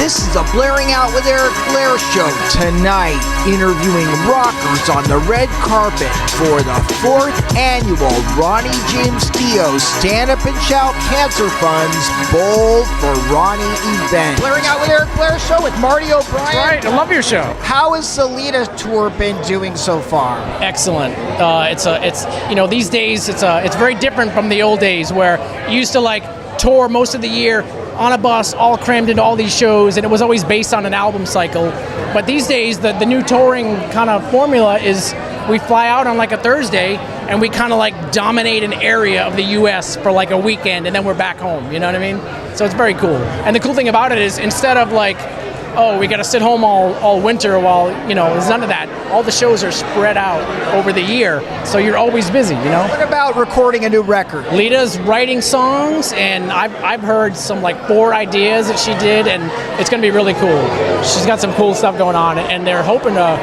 This is a Blairing Out with Eric Blair show tonight, interviewing rockers on the red carpet for the 4th annual Ronnie James Dio Stand Up and Shout Cancer Fund's Bowl for Ronnie event. Blairing Out with Eric Blair show with Marty O'Brien. Right, I love your show. How has the Lita tour been doing so far? Excellent. It's these days it's very different from the old days where you used to like tour most of the year on a bus, all crammed into all these shows, and it was always based on an album cycle. But these days, the new touring kind of formula is we fly out on like a Thursday, and we kind of like dominate an area of the U.S. for like a weekend, and then we're back home, you know what I mean? So it's very cool. And the cool thing about it is instead of like, oh, we got to sit home all winter while, there's none of that. All the shows are spread out over the year, so you're always busy, What about recording a new record? Lita's writing songs, and I've heard some like 4 ideas that she did, and it's going to be really cool. She's got some cool stuff going on, and they're hoping to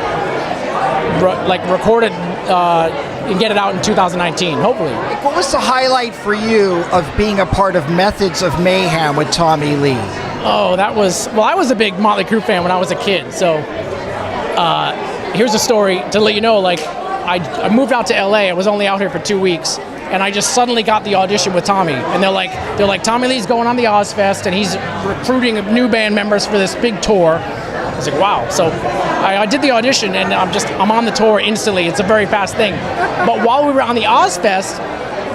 record it and get it out in 2019, hopefully. What was the highlight for you of being a part of Methods of Mayhem with Tommy Lee? Oh, I was a big Motley Crue fan when I was a kid. So here's a story to let you know, like I moved out to LA. I was only out here for 2 weeks, and I just suddenly got the audition with Tommy. And they're like, Tommy Lee's going on the Ozzfest, and he's recruiting new band members for this big tour. I was like, wow. So I did the audition, and I'm on the tour instantly. It's a very fast thing. But while we were on the Ozzfest,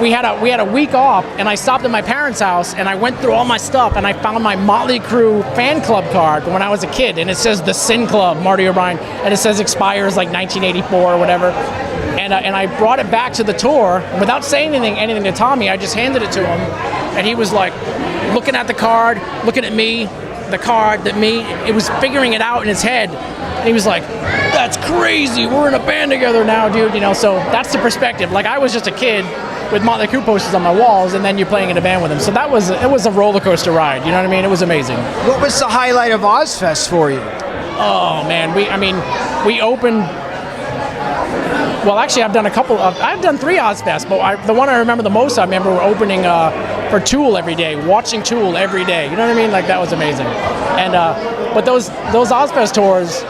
we had a week off, and I stopped at my parents' house, and I went through all my stuff, and I found my Motley Crue fan club card from when I was a kid, and it says the Sin Club, Marty O'Brien, and it says expires like 1984 or whatever. And I brought it back to the tour, and without saying anything to Tommy, I just handed it to him, and he was like looking at the card, looking at me, the card, it was figuring it out in his head. And he was like, that's crazy, we're in a band together now, dude. So that's the perspective. Like, I was just a kid with Motley Crue posters on my walls, and then you're playing in a band with them. So it was a roller coaster ride, you know what I mean? It was amazing. What was the highlight of Ozzfest for you? Oh man, we opened, well actually I've done 3 Ozzfests, but the one I remember the most, I remember we're opening for Tool every day, watching Tool every day, you know what I mean? Like, that was amazing. And but those Ozzfest tours,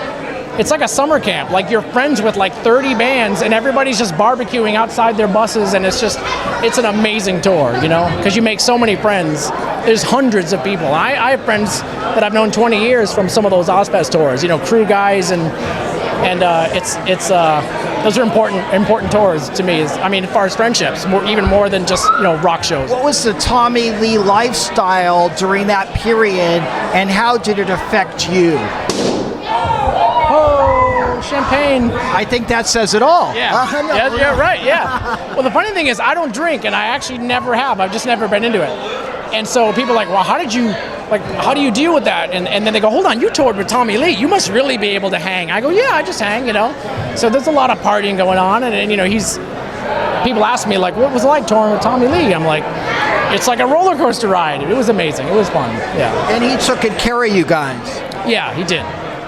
it's like a summer camp. Like, you're friends with like 30 bands, and everybody's just barbecuing outside their buses, and it's an amazing tour, because you make so many friends. There's hundreds of people. I have friends that I've known 20 years from some of those Ozzfest tours, crew guys, and those are important tours to me. As far as friendships, even more than just rock shows. What was the Tommy Lee lifestyle during that period, and how did it affect you? Oh, champagne. I think that says it all. Yeah, yeah, right, yeah. Well, the funny thing is, I don't drink, and I actually never have. I've just never been into it. And so people are like, well, how do you deal with that? And then they go, hold on, you toured with Tommy Lee. You must really be able to hang. I go, yeah, I just hang, So there's a lot of partying going on, and people ask me, like, what was it like touring with Tommy Lee? I'm like, it's like a roller coaster ride. It was amazing. It was fun, yeah. And he took good care of you guys. Yeah, he did.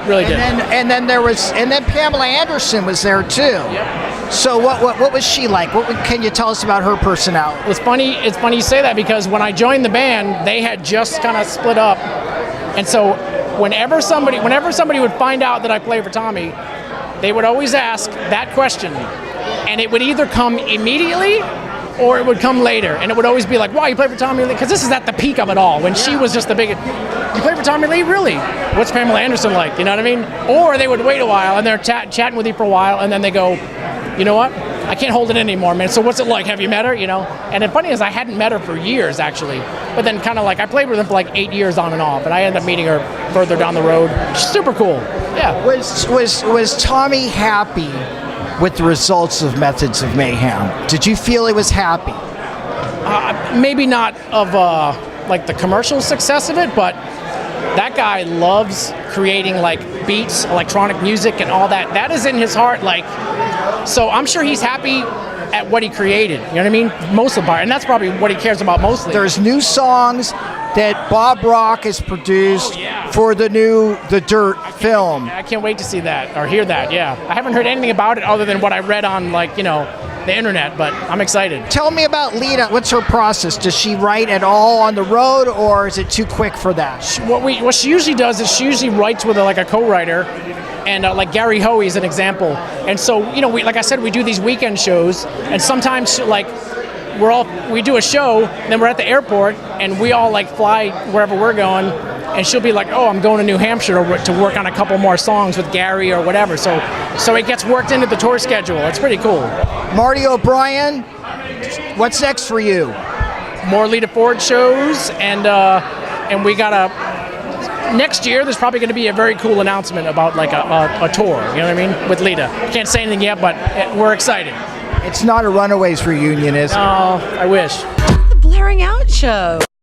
Really did. And then Pamela Anderson was there too. Yep. So what was she like? Can you tell us about her personality? It's funny you say that, because when I joined the band, they had just kind of split up, and so whenever somebody would find out that I played for Tommy, they would always ask that question, and it would either come immediately or it would come later, and it would always be like, wow, you played for Tommy Lee? Because this is at the peak of it all, when she was just the biggest. You played for Tommy Lee? Really? What's Pamela Anderson like? You know what I mean? Or they would wait a while, and they're chatting with you for a while, and then they go, you know what? I can't hold it anymore, man. So what's it like? Have you met her? And the funny is, I hadn't met her for years, actually. But then kind of like, I played with her for like 8 years on and off, and I ended up meeting her further down the road. She's super cool. Yeah. Was Tommy happy with the results of Methods of Mayhem? Did you feel he was happy? Maybe not of like the commercial success of it, but that guy loves creating like beats, electronic music, and all that. That is in his heart. Like, so I'm sure he's happy at what he created. You know what I mean? Most of the part, and that's probably what he cares about mostly. There's new songs that Bob Rock has produced for the new The Dirt film. I can't wait to see that or hear that. Yeah, I haven't heard anything about it other than what I read on the internet, but I'm excited. Tell me about Lita. What's her process? Does she write at all on the road, or is it too quick for that? What she usually does is she usually writes with like a co-writer, and like Gary Hoey is an example. And so, we, like I said, we do these weekend shows, and sometimes like we do a show, and then we're at the airport, and we all like fly wherever we're going, and she'll be like, oh, I'm going to New Hampshire to work on a couple more songs with Gary or whatever. So it gets worked into the tour schedule. It's pretty cool. Marty O'Brien, what's next for you? More Lita Ford shows, and we got next year there's probably going to be a very cool announcement about like a tour, you know what I mean, with Lita. Can't say anything yet, but we're excited. It's not a Runaways reunion, is it? No, I wish. The Blairing Out Show.